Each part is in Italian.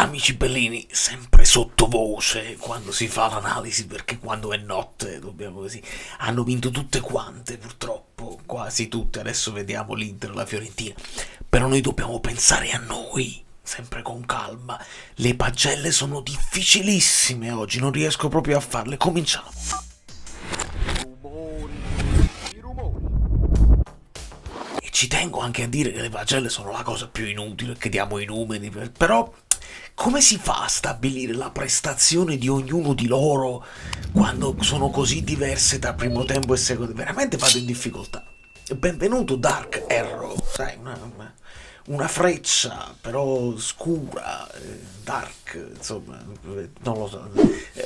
Amici bellini, sempre sottovoce quando si fa l'analisi, perché quando è notte dobbiamo così. Hanno vinto tutte quante, purtroppo, quasi tutte. Adesso vediamo l'Inter e la Fiorentina. Però noi dobbiamo pensare a noi, sempre con calma. Le pagelle sono difficilissime oggi, non riesco proprio a farle. Cominciamo. E ci tengo anche a dire che le pagelle sono la cosa più inutile, che diamo i numeri, però come si fa a stabilire la prestazione di ognuno di loro quando sono così diverse tra primo tempo e secondo? Veramente vado in difficoltà. Benvenuto Dark Arrow, sai, una freccia però scura, dark, insomma, non lo so.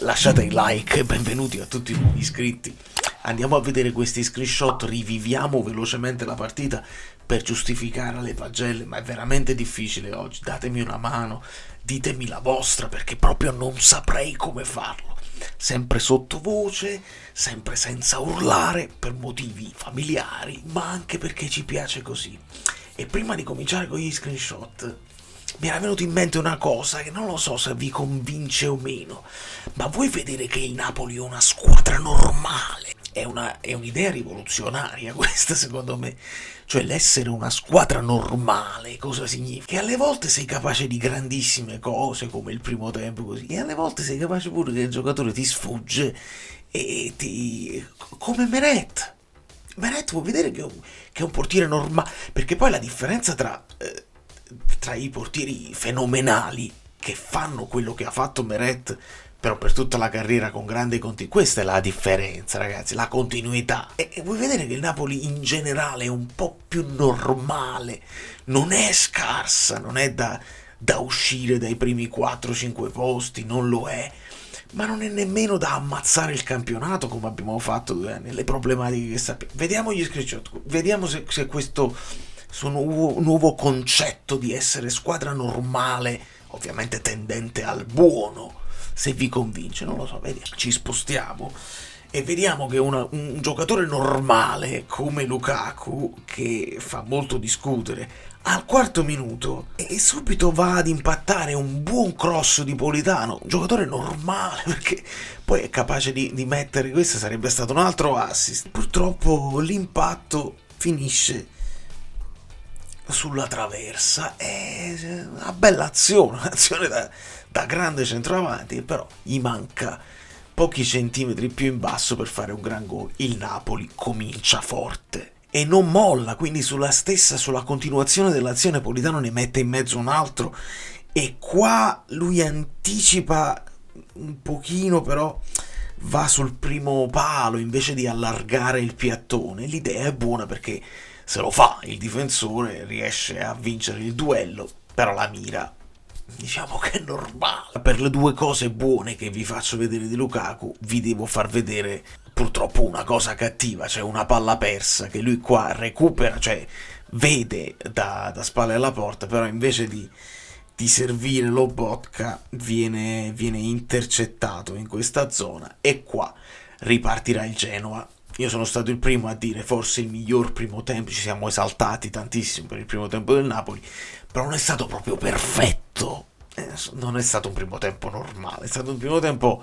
Lasciate il like e benvenuti a tutti i nuovi iscritti. Andiamo a vedere questi screenshot, riviviamo velocemente la partita per giustificare le pagelle, ma è veramente difficile oggi. Datemi una mano, ditemi la vostra, perché proprio non saprei come farlo. Sempre sottovoce, sempre senza urlare, per motivi familiari, ma anche perché ci piace così. E prima di cominciare con gli screenshot, mi era venuta in mente una cosa che non lo so se vi convince o meno, ma vuoi vedere che il Napoli è una squadra normale? È un'idea rivoluzionaria questa, secondo me. Cioè, l'essere una squadra normale cosa significa? Che alle volte sei capace di grandissime cose, come il primo tempo, così, e alle volte sei capace pure che il giocatore ti sfugge e ti... come Meret. Meret vuol vedere che è un portiere normale, perché poi la differenza tra i portieri fenomenali che fanno quello che ha fatto Meret però per tutta la carriera con grande continuità, questa è la differenza, ragazzi, la continuità. E vuoi vedere che il Napoli in generale è un po' più normale, non è scarsa, non è da uscire dai primi 4-5 posti, non lo è, ma non è nemmeno da ammazzare il campionato come abbiamo fatto 2 anni, le problematiche che sappiamo. Vediamo gli screenshot, vediamo se questo suo nuovo concetto di essere squadra normale, ovviamente tendente al buono, se vi convince, non lo so, vediamo. Ci spostiamo e vediamo che un giocatore normale come Lukaku, che fa molto discutere, al quarto minuto e subito va ad impattare un buon cross di Politano, un giocatore normale, perché poi è capace di mettere, questo sarebbe stato un altro assist. Purtroppo l'impatto finisce sulla traversa, è una bella azione, un'azione da grande centravanti, però gli manca pochi centimetri più in basso per fare un gran gol. Il Napoli comincia forte e non molla, quindi sulla continuazione dell'azione Politano ne mette in mezzo un altro e qua lui anticipa un pochino, però va sul primo palo invece di allargare il piattone. L'idea è buona perché se lo fa il difensore riesce a vincere il duello, però la mira diciamo che è normale. Per le due cose buone che vi faccio vedere di Lukaku vi devo far vedere purtroppo una cosa cattiva, cioè una palla persa che lui qua recupera, cioè vede da spalle alla porta, però invece di servire Lobotka viene intercettato in questa zona e qua ripartirà il Genoa. Io sono stato il primo a dire forse il miglior primo tempo, ci siamo esaltati tantissimo per il primo tempo del Napoli, però non è stato proprio perfetto, non è stato un primo tempo normale, è stato un primo tempo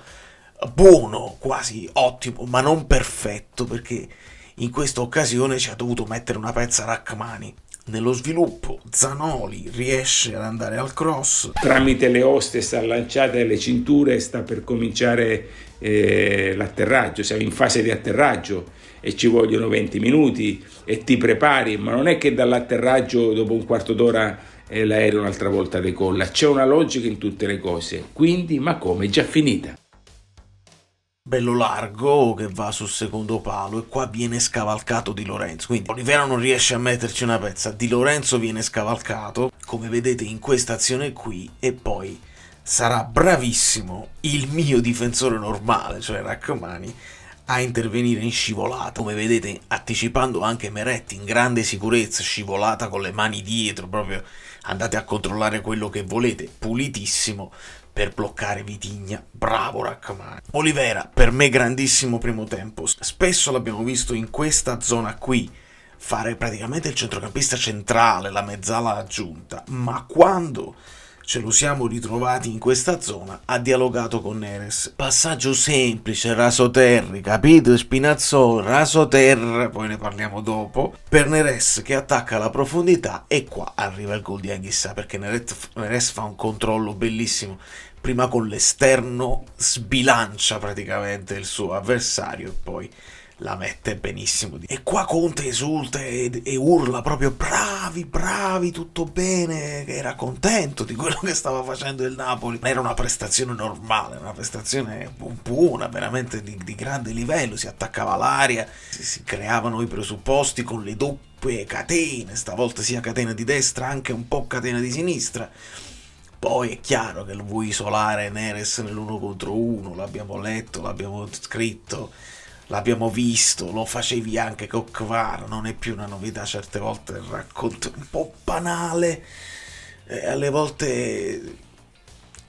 buono, quasi ottimo, ma non perfetto, perché in questa occasione ci ha dovuto mettere una pezza Rachmani. Nello sviluppo Zanoli riesce ad andare al cross, tramite le oste sta lanciata e le cinture sta per cominciare l'atterraggio, siamo in fase di atterraggio e ci vogliono 20 minuti e ti prepari, ma non è che dall'atterraggio dopo un quarto d'ora l'aereo un'altra volta decolla, c'è una logica in tutte le cose, quindi ma come, è già finita. Bello largo che va sul secondo palo e qua viene scavalcato Di Lorenzo, quindi Olivera non riesce a metterci una pezza, Di Lorenzo viene scavalcato come vedete in questa azione qui e poi sarà bravissimo il mio difensore normale, cioè Rachmani, a intervenire in scivolata, come vedete anticipando anche Meret in grande sicurezza, scivolata con le mani dietro, proprio andate a controllare quello che volete, pulitissimo, per bloccare Vitigna. Bravo Rachmani. Olivera, per me grandissimo primo tempo, spesso l'abbiamo visto in questa zona qui fare praticamente il centrocampista centrale, la mezzala aggiunta, ma quando ce lo siamo ritrovati in questa zona, ha dialogato con Neres. Passaggio semplice, rasoterri, capito? Spinazzola, rasoterra, poi ne parliamo dopo. Per Neres che attacca la profondità e qua arriva il gol di Anghissà, perché Neres fa un controllo bellissimo. Prima con l'esterno sbilancia praticamente il suo avversario e poi la mette benissimo. E qua Conte esulta e urla proprio bravi, tutto bene, che era contento di quello che stava facendo il Napoli. Era una prestazione normale, una prestazione buona, veramente di grande livello, si attaccava all'aria, si creavano i presupposti con le doppie catene, stavolta sia catena di destra anche un po' catena di sinistra. Poi è chiaro che lo vuoi isolare Neres nell'uno contro uno, l'abbiamo letto, l'abbiamo scritto, l'abbiamo visto, lo facevi anche con Kvara, non è più una novità, certe volte il racconto è un po' banale, alle volte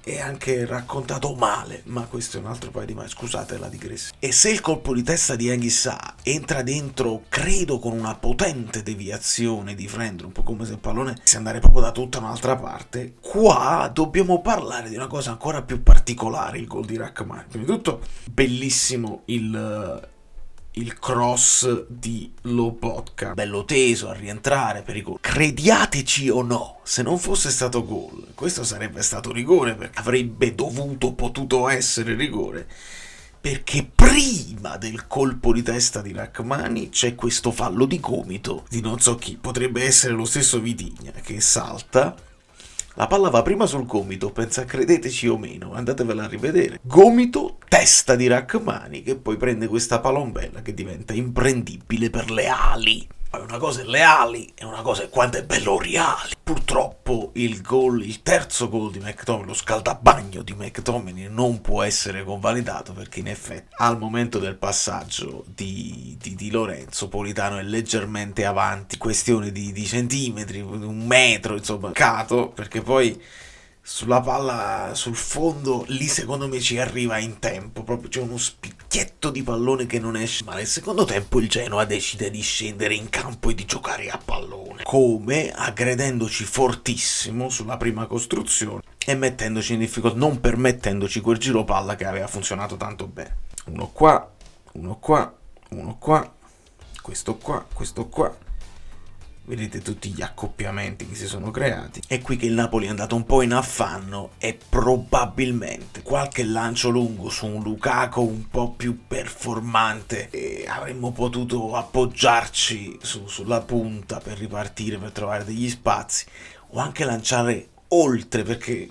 è anche raccontato male, ma questo è un altro paio di mani, scusate la digressione. E se il colpo di testa di Anghissà entra dentro, credo con una potente deviazione di Frender, un po' come se il pallone si andare proprio da tutta un'altra parte, qua dobbiamo parlare di una cosa ancora più particolare, il gol di Rahmani. Prima di tutto, bellissimo il cross di Lobotka, bello teso a rientrare per i gol. Crediateci o no, se non fosse stato gol, questo sarebbe stato rigore, perché avrebbe potuto essere rigore, perché prima del colpo di testa di Rahmani c'è questo fallo di gomito di non so chi, potrebbe essere lo stesso Vitigna, che salta. La palla va prima sul gomito, credeteci o meno, andatevela a rivedere. Gomito, testa di Rahmani, che poi prende questa palombella che diventa imprendibile per le ali. Una cosa è le ali e una cosa è quanto è bello Reali. Purtroppo il terzo gol di McTominay, lo scaldabagno di McTominay non può essere convalidato, perché in effetti al momento del passaggio di Lorenzo Politano è leggermente avanti, questione di centimetri, un metro, insomma, cato, perché poi sulla palla sul fondo lì secondo me ci arriva in tempo, proprio c'è uno spicchietto di pallone che non esce, ma nel secondo tempo il Genoa decide di scendere in campo e di giocare a pallone, come aggredendoci fortissimo sulla prima costruzione e mettendoci in difficoltà, non permettendoci quel giro palla che aveva funzionato tanto bene. Uno qua, questo qua. Vedete tutti gli accoppiamenti che si sono creati. È qui che il Napoli è andato un po' in affanno e probabilmente qualche lancio lungo su un Lukaku un po' più performante e avremmo potuto appoggiarci sulla punta per ripartire, per trovare degli spazi, o anche lanciare oltre, perché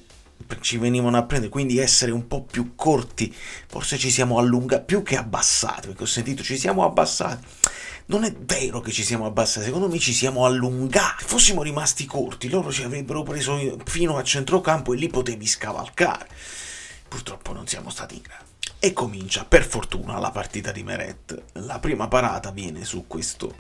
ci venivano a prendere, quindi essere un po' più corti. Forse ci siamo allungati più che abbassati, perché ho sentito ci siamo abbassati. Non è vero che ci siamo abbassati, secondo me ci siamo allungati. Se fossimo rimasti corti, loro ci avrebbero preso fino a centrocampo e lì potevi scavalcare. Purtroppo non siamo stati in grado. E comincia, per fortuna, la partita di Meret. La prima parata viene su questo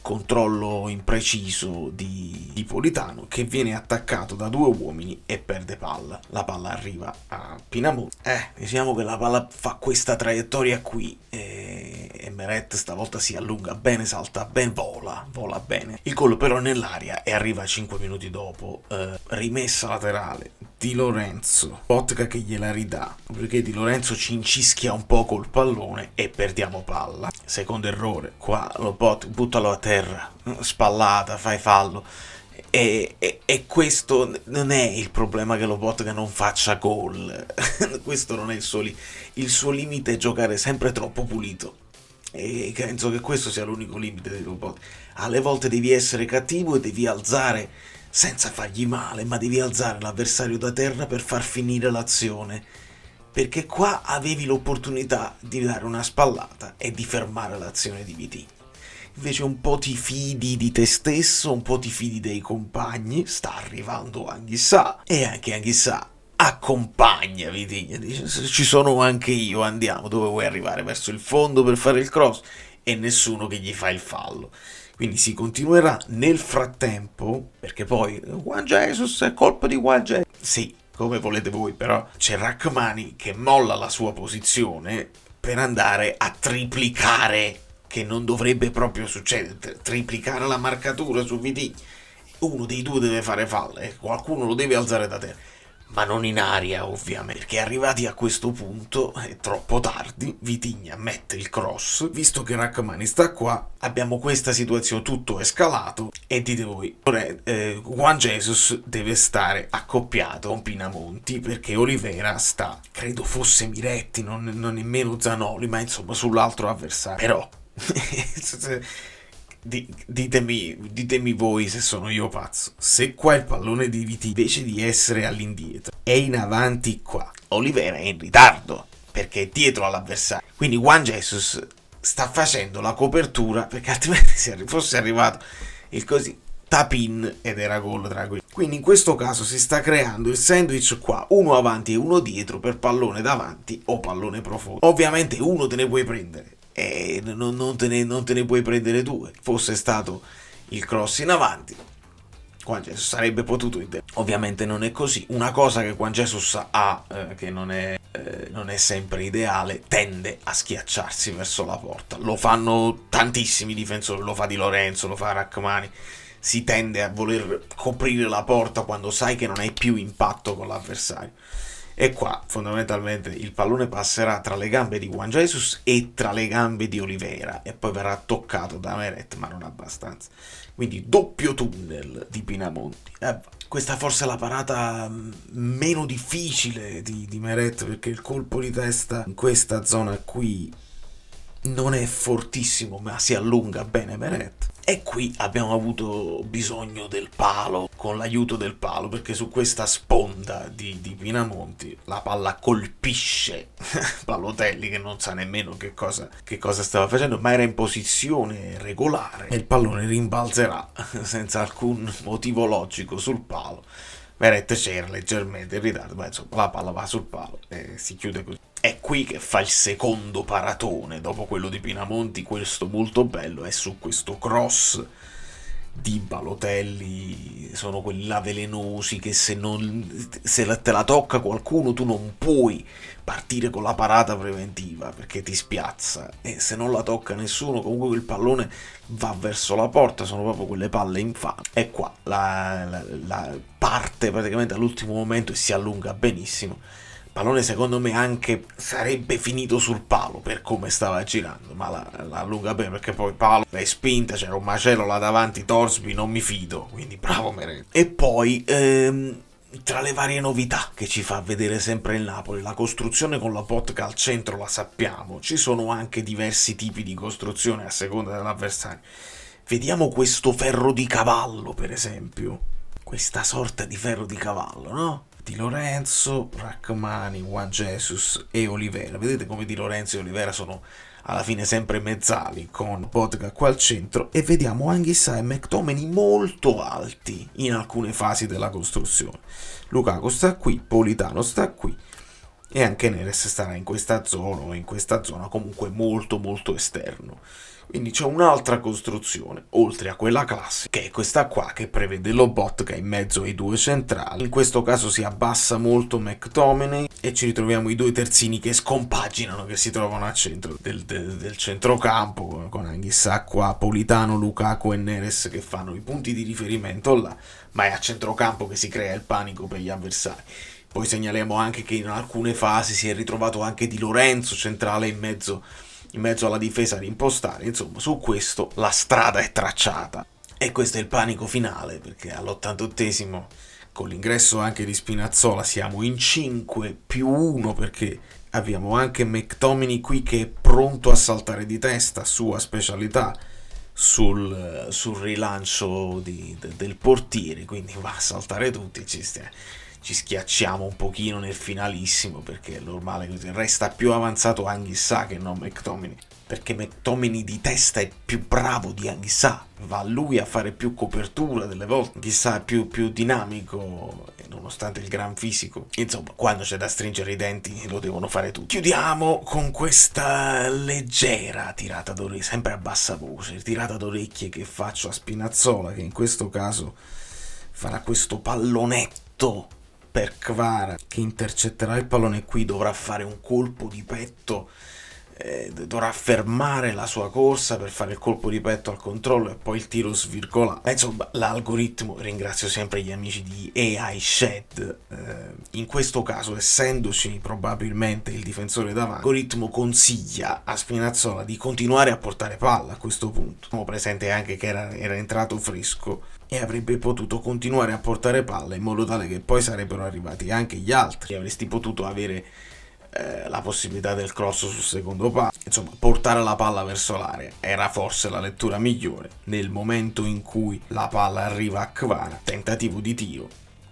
controllo impreciso di Politano, che viene attaccato da due uomini e perde palla. La palla arriva a Pinamò. Diciamo che la palla fa questa traiettoria qui e Meret stavolta si allunga bene, salta bene, vola bene. Il gol però nell'aria e arriva 5 minuti dopo. Rimessa laterale Di Lorenzo, Lobotka che gliela ridà, perché Di Lorenzo ci incischia un po' col pallone e perdiamo palla. Secondo errore, qua Lobotka buttalo a terra, spallata, fai fallo. E questo non è il problema, che Lobotka non faccia gol. Questo non è il suo limite è giocare sempre troppo pulito, e penso che questo sia l'unico limite di Lobotka. Alle volte devi essere cattivo e devi alzare, senza fargli male, ma devi alzare l'avversario da terra per far finire l'azione, perché qua avevi l'opportunità di dare una spallata e di fermare l'azione di Vitigna. Invece un po' ti fidi di te stesso, un po' ti fidi dei compagni. Sta arrivando Anghissà e anche Anghissà accompagna Vitigna, dice ci sono anche io, andiamo, dove vuoi arrivare? Verso il fondo per fare il cross, e nessuno che gli fa il fallo. Quindi si continuerà nel frattempo, perché poi Juan Jesus è colpa di Juan Jesus, sì, come volete voi, però c'è Rahmani che molla la sua posizione per andare a triplicare, che non dovrebbe proprio succedere, triplicare la marcatura su Vitigna. Uno dei due deve fare fallo e qualcuno lo deve alzare da terra. ma non in aria ovviamente, perché arrivati a questo punto è troppo tardi. Vitigna mette il cross, visto che Rachmani sta qua, abbiamo questa situazione, tutto è scalato e dite voi, Juan Jesus deve stare accoppiato con Pinamonti perché Oliveira sta, credo fosse Miretti, non nemmeno Zanoli, ma insomma sull'altro avversario. Però ditemi voi se sono io pazzo. Se qua il pallone di Viti, invece di essere all'indietro, è in avanti qua, Oliveira è in ritardo perché è dietro all'avversario. Quindi Juan Jesus sta facendo la copertura, perché altrimenti se fosse arrivato il così tap-in ed era gol tranquillo. Quindi in questo caso si sta creando il sandwich qua, uno avanti e uno dietro per pallone davanti o pallone profondo. Ovviamente uno te ne puoi prendere e non te ne puoi prendere due. Fosse stato il cross in avanti, Juan Jesus sarebbe potuto ovviamente non è così. Una cosa che Juan Jesus ha, che non è sempre ideale, tende a schiacciarsi verso la porta. Lo fanno tantissimi difensori, lo fa Di Lorenzo, lo fa Rachmani. Si tende a voler coprire la porta quando sai che non hai più impatto con l'avversario. E qua fondamentalmente il pallone passerà tra le gambe di Juan Jesus e tra le gambe di Oliveira e poi verrà toccato da Meret, ma non abbastanza. Quindi doppio tunnel di Pinamonti. Questa forse è la parata meno difficile di Meret, perché il colpo di testa in questa zona qui non è fortissimo, ma si allunga bene Meret. E qui abbiamo avuto bisogno del palo, con l'aiuto del palo, perché su questa sponda di Pinamonti la palla colpisce Balotelli, che non sa nemmeno che cosa stava facendo, ma era in posizione regolare e il pallone rimbalzerà senza alcun motivo logico sul palo. Meret c'era leggermente in ritardo, ma insomma la palla va sul palo e si chiude così. È qui che fa il secondo paratone, dopo quello di Pinamonti, questo molto bello, è su questo cross di Balotelli. Sono quelli là velenosi che se te la tocca qualcuno tu non puoi partire con la parata preventiva perché ti spiazza, e se non la tocca nessuno comunque quel pallone va verso la porta. Sono proprio quelle palle infami. E qua la parte praticamente all'ultimo momento e si allunga benissimo. Il pallone secondo me anche sarebbe finito sul palo per come stava girando, ma la allunga bene, perché poi palo è spinta, c'era un macello là davanti, Torsby non mi fido, quindi bravo Meret. E poi tra le varie novità che ci fa vedere sempre il Napoli, la costruzione con la Botka al centro la sappiamo, ci sono anche diversi tipi di costruzione a seconda dell'avversario. Vediamo questo ferro di cavallo, per esempio, questa sorta di ferro di cavallo, no? Di Lorenzo, Rachmani, Juan Jesus e Oliveira. Vedete come Di Lorenzo e Oliveira sono alla fine sempre mezzali, con Botka qua al centro, e vediamo Anguissa e McTominay molto alti in alcune fasi della costruzione. Lukaku sta qui, Politano sta qui e anche Neres starà in questa zona o in questa zona comunque molto molto esterno. Quindi c'è un'altra costruzione, oltre a quella classica, che è questa qua, che prevede Lobotka in mezzo ai due centrali. In questo caso si abbassa molto McTominay e ci ritroviamo i due terzini che scompaginano, che si trovano al centro del centrocampo, con Anguissa qua, Politano, Lukaku e Neres che fanno i punti di riferimento là, ma è a centrocampo che si crea il panico per gli avversari. Poi segnaliamo anche che in alcune fasi si è ritrovato anche Di Lorenzo centrale in mezzo alla difesa ad impostare. Insomma, su questo la strada è tracciata e questo è il panico finale, perché all'88esimo, con l'ingresso anche di Spinazzola, siamo in 5 più 1, perché abbiamo anche McTominay qui che è pronto a saltare di testa, sua specialità, sul rilancio del portiere, quindi va a saltare tutti. Ci schiacciamo un pochino nel finalissimo, perché è normale così. Resta più avanzato Anguissa che non McTominay, perché McTominay di testa è più bravo di Anguissa, va lui a fare più copertura delle volte. Anguissa è più dinamico, nonostante il gran fisico. Insomma, quando c'è da stringere i denti lo devono fare tutti. Chiudiamo con questa leggera tirata d'orecchie, sempre a bassa voce, tirata d'orecchie che faccio a Spinazzola, che in questo caso farà questo pallonetto per Kvara, che intercetterà il pallone. Qui dovrà fare un colpo di petto dovrà fermare la sua corsa per fare il colpo di petto al controllo e poi il tiro svirgolato. Insomma, l'algoritmo, ringrazio sempre gli amici di AI Shed, in questo caso, essendoci probabilmente il difensore davanti, l'algoritmo consiglia a Spinazzola di continuare a portare palla a questo punto. Siamo presente anche che era entrato fresco e avrebbe potuto continuare a portare palla in modo tale che poi sarebbero arrivati anche gli altri. Avresti potuto avere la possibilità del cross sul secondo palo. Insomma, portare la palla verso l'area era forse la lettura migliore. Nel momento in cui la palla arriva a Kvara, tentativo di tiro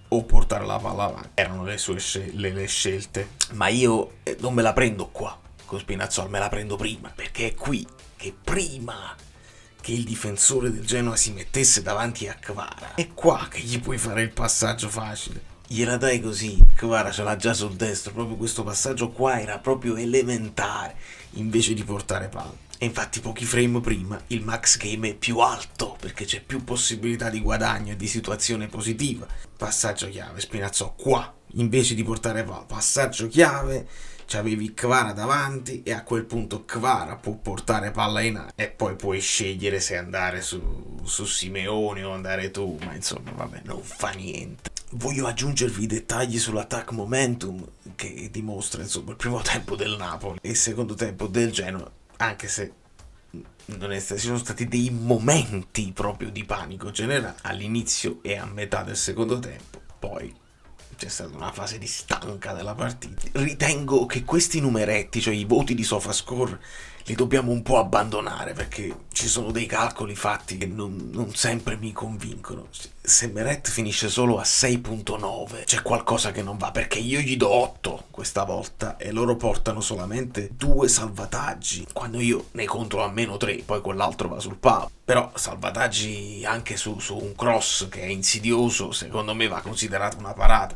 o portare la palla avanti erano le sue le scelte. Ma io non me la prendo qua con Spinazzola, me la prendo prima, perché è qui che prima che il difensore del Genoa si mettesse davanti a Kvara è qua che gli puoi fare il passaggio facile. Gliela dai così, Kvara ce l'ha già sul destro, proprio questo passaggio qua era proprio elementare, invece di portare palla. E infatti pochi frame prima il max game è più alto, perché c'è più possibilità di guadagno e di situazione positiva. Passaggio chiave, Spinazzola qua, invece di portare palla, passaggio chiave, c'avevi Kvara davanti e a quel punto Kvara può portare palla in aria e poi puoi scegliere se andare su Simeone o andare tu, ma insomma vabbè, non fa niente. Voglio aggiungervi dettagli sull'attack momentum che dimostra insomma il primo tempo del Napoli e il secondo tempo del Genoa, anche se ci sono stati dei momenti proprio di panico generale all'inizio e a metà del secondo tempo. Poi c'è stata una fase di stanca della partita. Ritengo che questi numeretti, cioè i voti di SofaScore, li dobbiamo un po' abbandonare, perché ci sono dei calcoli fatti che non sempre mi convincono. Se Meret finisce solo a 6.9 c'è qualcosa che non va, perché io gli do 8 questa volta e loro portano solamente 2 salvataggi, quando io ne conto almeno 3, poi quell'altro va sul palo. Però salvataggi anche su un cross che è insidioso, secondo me va considerato una parata.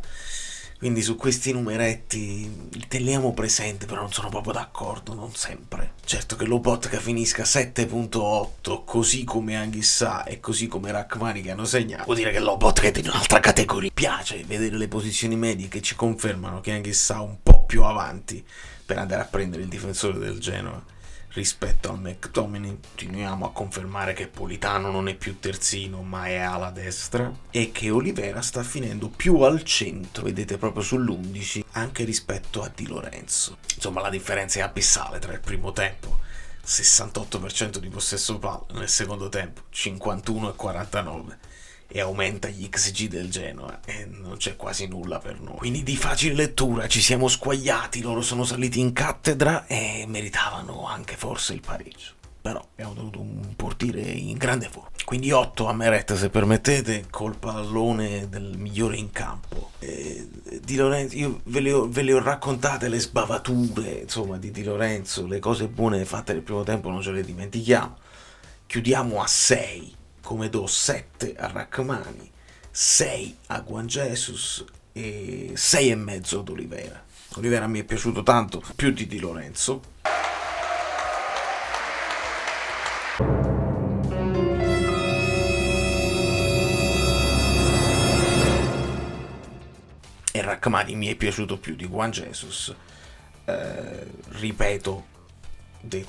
Quindi su questi numeretti li teniamo presente, però non sono proprio d'accordo, non sempre. Certo che Lobotka finisca 7.8, così come Anghissà e così come Rachmani che hanno segnato, vuol dire che Lobotka è in un'altra categoria. Piace vedere le posizioni medie che ci confermano che Anghissà un po' più avanti per andare a prendere il difensore del Genoa rispetto al McTominay. Continuiamo a confermare che Politano non è più terzino ma è ala destra e che Olivera sta finendo più al centro, vedete proprio sull'11, anche rispetto a Di Lorenzo. Insomma, la differenza è abissale tra il primo tempo 68% di possesso palla, nel secondo tempo 51 e 49, e aumenta gli XG del Genoa e non c'è quasi nulla per noi. Quindi di facile lettura, ci siamo squagliati, loro sono saliti in cattedra e meritavano anche forse il pareggio. Però abbiamo dovuto un portiere in grande forma. Quindi 8 a Meret, se permettete, col pallone del migliore in campo. Di Lorenzo, io ve le ho raccontate le sbavature, insomma, di Lorenzo, le cose buone fatte nel primo tempo non ce le dimentichiamo. Chiudiamo a 6. Come do 7 a Rachmani, 6 a Juan Jesus e 6,5 ad Olivera. Olivera mi è piaciuto tanto, più di Lorenzo. E Rachmani mi è piaciuto più di Juan Jesus. Ripeto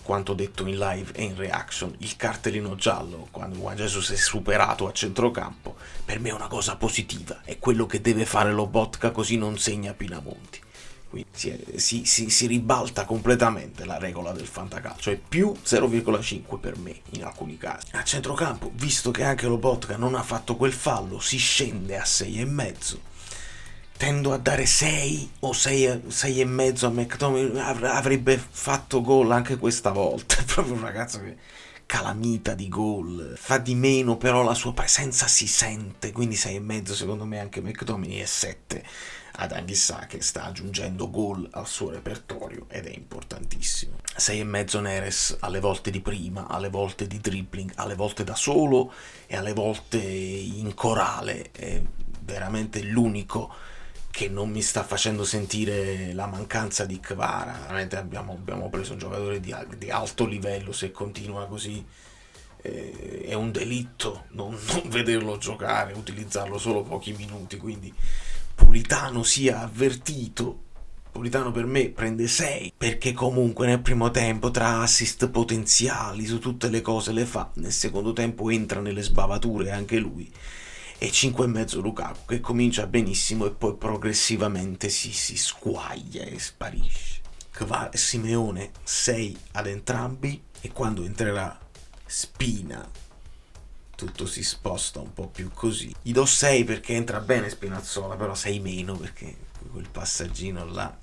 quanto detto in live e in reaction, il cartellino giallo quando Juan Jesus è superato a centrocampo per me è una cosa positiva, è quello che deve fare Lobotka, così non segna Pinamonti. Quindi si ribalta completamente la regola del fantacalcio, è più 0,5 per me in alcuni casi. A centrocampo, visto che anche Lobotka non ha fatto quel fallo, si scende a 6,5. Tendo a dare 6 o 6,5 a McTominay, avrebbe fatto gol anche questa volta. È proprio un ragazzo che calamita di gol, fa di meno, però la sua presenza si sente, quindi 6,5 secondo me anche McTominay, e 7 ad Anghissà che sta aggiungendo gol al suo repertorio ed è importantissimo. 6,5 Neres, alle volte di prima, alle volte di dribbling, alle volte da solo e alle volte in corale, è veramente l'unico che non mi sta facendo sentire la mancanza di Kvara. Veramente abbiamo preso un giocatore di alto livello, se continua così è un delitto non vederlo giocare, utilizzarlo solo pochi minuti, quindi Politano sia avvertito Napolitano per me prende 6, perché comunque nel primo tempo tra assist potenziali su tutte le cose le fa, nel secondo tempo entra nelle sbavature anche lui, e 5,5 Lukaku, che comincia benissimo e poi progressivamente si squaglia e sparisce. Simeone 6 ad entrambi, e quando entrerà Spina tutto si sposta un po' più così. Gli do 6 perché entra bene Spinazzola, però 6 meno perché quel passaggino là,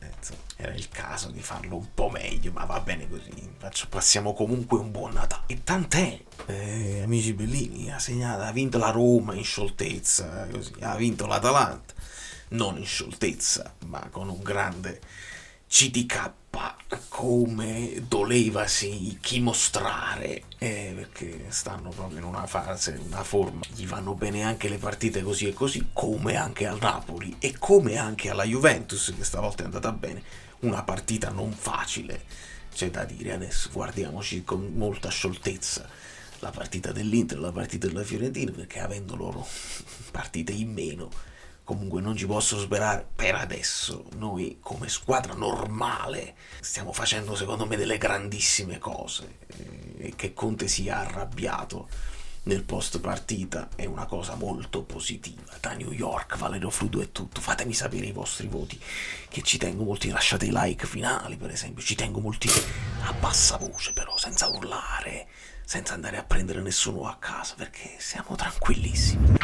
era il caso di farlo un po' meglio, ma va bene così. Passiamo comunque un buon Natale. E tant'è, amici bellini, ha vinto la Roma in scioltezza, così, ha vinto l'Atalanta, non in scioltezza, ma con un grande CDK, come dolevasi chi mostrare, perché stanno proprio in una fase, una forma, gli vanno bene anche le partite così e così, come anche al Napoli e come anche alla Juventus, che stavolta è andata bene, una partita non facile, c'è da dire. Adesso guardiamoci con molta scioltezza la partita dell'Inter, la partita della Fiorentina, perché avendo loro partite in meno, comunque non ci posso sperare per adesso. Noi come squadra normale stiamo facendo secondo me delle grandissime cose, e che Conte sia arrabbiato nel post partita è una cosa molto positiva. Da New York, Valerio Frudo è tutto. Fatemi sapere i vostri voti, che ci tengo molti. Lasciate i like finali, per esempio, ci tengo molti a bassa voce, però senza urlare, senza andare a prendere nessuno a casa, perché siamo tranquillissimi.